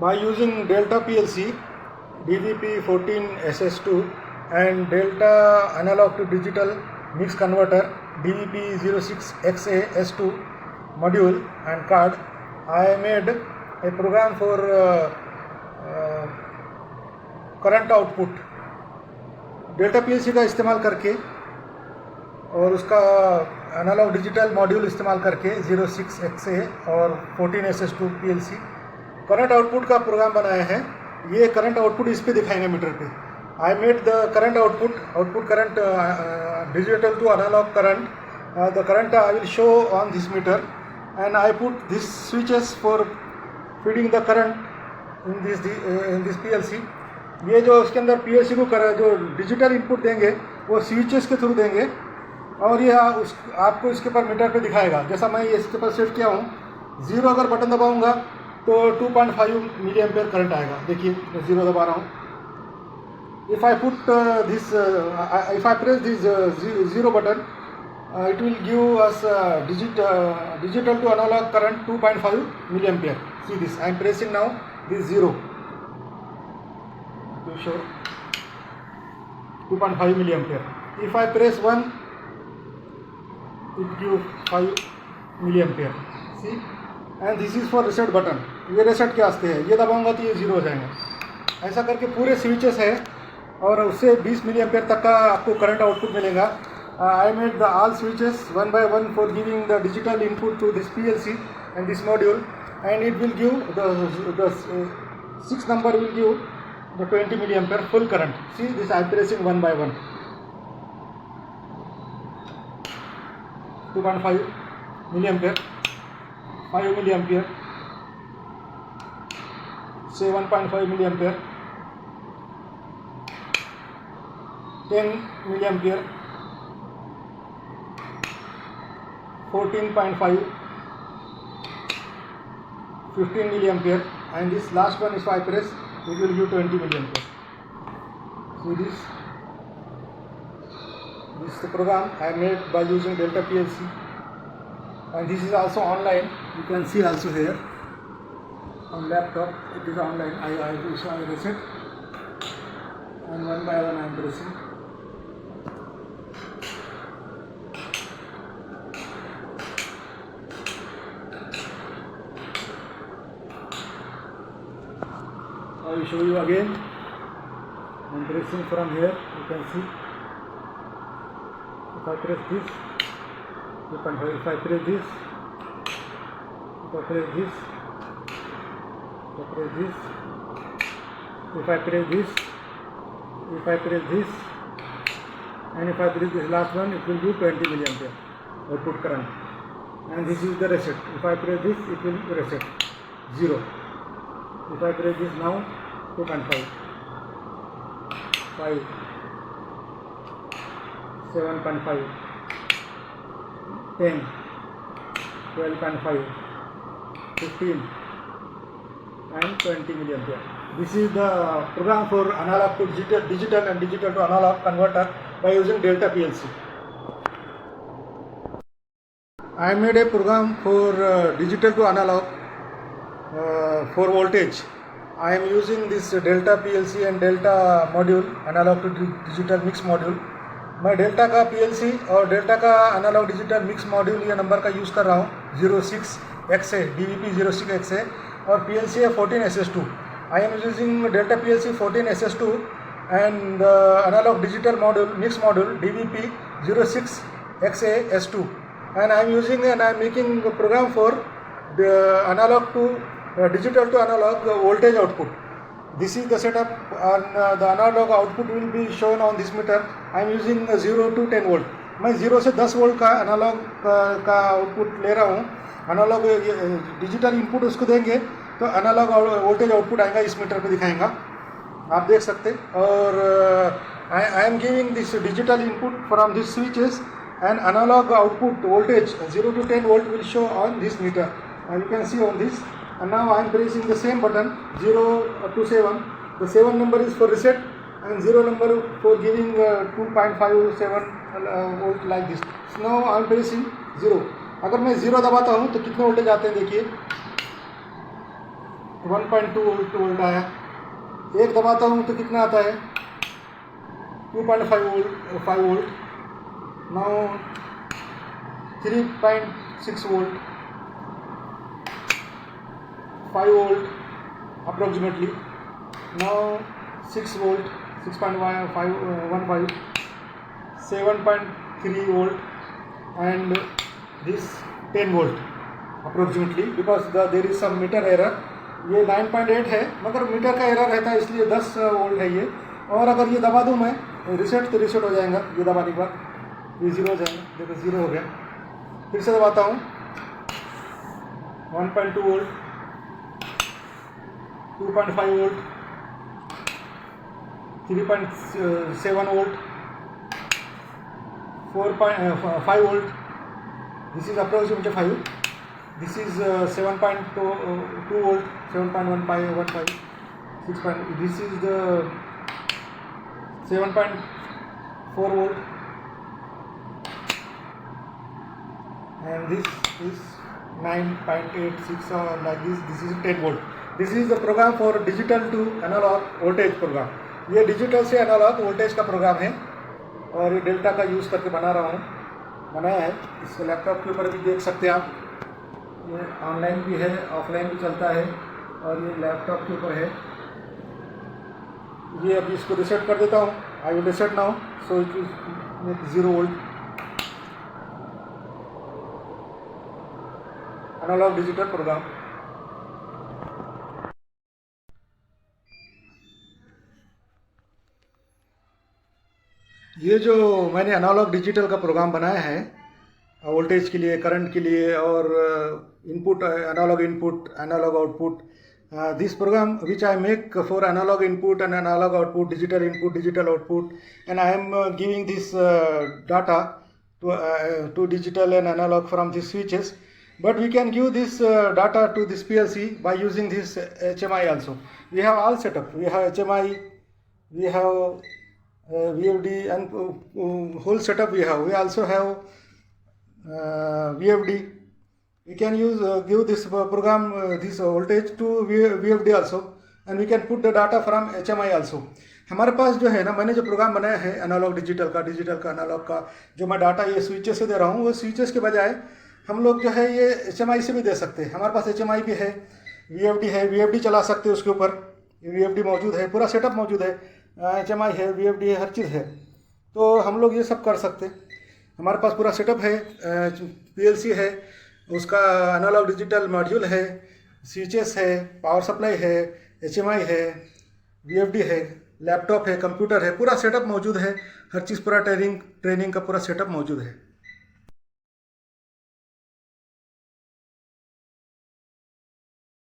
by using Delta PLC, DVP14SS2 and Delta analog to digital mix converter DVP06XA-S2 module and card, I made a program for current output delta PLC का इस्तेमाल करके और उसका analogue digital module इस्तेमाल करके 06XA और 14SS2 PLC current output का programme बनाया है। ये करंट आउटपुट इस पे दिखाएंगे मीटर पे। I made the current output current digital to analog current, the current I will show on this meter and I put this switches for feeding the current in this PLC. ये जो उसके अंदर PLC को जो digital input देंगे वो switches के through देंगे और ये आपको इसके पर मीटर पे दिखाएगा। जैसा मैं ये इसके पर सेट किया हूँ, 0 अगर बटन दबाऊंगा तो 2.5 मिली एम्पेयर करंट आएगा। देखिए मैं 0 दबा रहा हूँ। If I put if I press this 0 button, it will give us digital to analog current 2.5 milliampere. See this, I am pressing now this 0 to show 2.5 milliampere. If I press 1, it gives 5 milliampere. See, and this is for reset button. ये reset के वास्ते है, ये दबाऊंगा तो ये 0 हो जाएंगे। ऐसा करके पूरे स्विचेस है और उससे 20 मिलीएम्पेयर तक का आपको करंट आउटपुट मिलेगा। I made the all switches one by one for giving the digital input to this PLC and this module, and it will give the 6 number will give the 20 milliampere full current. See this, I am pressing one by one. 2.5 milliampere, 5 milliampere, 7.5 milliampere, 10 milliampere, 14.5, 15 milliampere, and this last one if I press, it will give 20 milliampere. See this is the program I made by using Delta PLC, and this is also online. You can see also here on laptop. It is online. I reset, and one by one I am pressing. I will show you again. I am pressing from here. You can see. If I press this, if I press this, if I press this, if I press this, if I press this, and if I press this last one, it will give 20 milliampere output current. And this is the reset. If I press this, it will reset 0. If I press this now, 2.5, 5, 7.5, 10, 12.5, 15 and 20 milliampere. This is the program for analog to digital and digital to analog converter by using Delta PLC. I made a program for digital to analog for voltage. I am using this Delta PLC and Delta module, analog to digital mix module. मैं delta का PLC और delta का analogue digital mix module ये number का use कर रहा हूँ 06XA DVP06XA और PLC है 14SS2. I am using Delta PLC 14SS2 and the analog digital module mix module DVP06XA-S2, and I am using and I am making a program for the analog to digital to analog voltage output. This is the setup, and the analog output will be shown on this meter. I am using 0 to 10 volt. मैं 0 से 10 volt का analogue का output ले रहा हूँ। Analogue digital input उसको देंगे तो एनालॉग वोल्टेज आउटपुट आएगा, इस मीटर पे दिखाएगा, आप देख सकते। और I am giving this digital input from this switches and analog output voltage 0 to 10 volt will show on this meter, and you can see on this. And now I am pressing the same button 0 to 7. The 7 number is for reset and 0 number for giving 2.57 volt like this. So now I am pressing 0. अगर मैं 0 दबाता हूँ तो कितने voltage आते हैं देखिए, 1.2 volt आया। एक दबाता हूँ तो कितना आता है 2.5 volt. Now 3.6 volt, 5 volt approximately. Now 6 volt, 6.15, 7.3 volt, and this 10 volt approximately, because there is some meter error. ये 9.8 है मगर मीटर का एरर रहता है इसलिए 10 वोल्ट है ये। और अगर ये दबा दूँ मैं रिसेट तो रिसेट हो जाएगा, ये दबाने के बाद ये ज़ीरो हो जाएगा। देखो ज़ीरो हो गया। फिर से दबाता हूँ 1.2 volt, 2.5 volt, 3.7 volt, 5 volt, this is approximately 5, this is 7.2 volt, 7.15, 6. This is the 7.4 volt, and this is 9.86 or like this. This is 10 volt. This is the program for digital to analog voltage program. ये digital से analogue voltage का programme है और ये delta का use करके बनाया है। इस लैपटॉप के ऊपर भी देख सकते हैं आप, ये ऑनलाइन भी है, ऑफलाइन भी चलता है और ये लैपटॉप के ऊपर है। ये अभी इसको रिसेट कर देता हूँ। I will reset now, so it will make 0 volt. Analog digital program. ये जो मैंने एनालॉग डिजिटल का प्रोग्राम बनाया है वोल्टेज के लिए, करंट के लिए और input, analog input, analog output, this program which I make for analog input and analog output, digital input, digital output, and I am giving this data to digital and analog from these switches. But we can give this data to this PLC by using this HMI also. We have all set up. We have HMI, we have VFD, and whole setup we have. We also have VFD. We can give this program this voltage to VFD also, and we can put the data from HMI also. हमारे पास जो है ना, मैंने जो programme बनाया है analogue digital का analogue का, जो मैं डाटा ये स्विचेस से दे रहा हूँ, वो स्विचेस के बजाय हम लोग जो है ये HMI से भी दे सकते हैं। हमारे पास HMI भी है, VFD है, VFD चला सकते हैं उसके ऊपर, VFD मौजूद है, पूरा सेटअप मौजूद है, HMI है, VFD है, हर चीज़ है। तो हम लोग ये सब कर सकते हैं। हमारे पास पूरा सेटअप है, PLC है, उसका एनालॉग डिजिटल मॉड्यूल है, स्विचेस है, पावर सप्लाई है, HMI है, VFD है, लैपटॉप है, कंप्यूटर है, पूरा सेटअप मौजूद है। हर चीज़ पूरा ट्रेनिंग का पूरा सेटअप मौजूद है।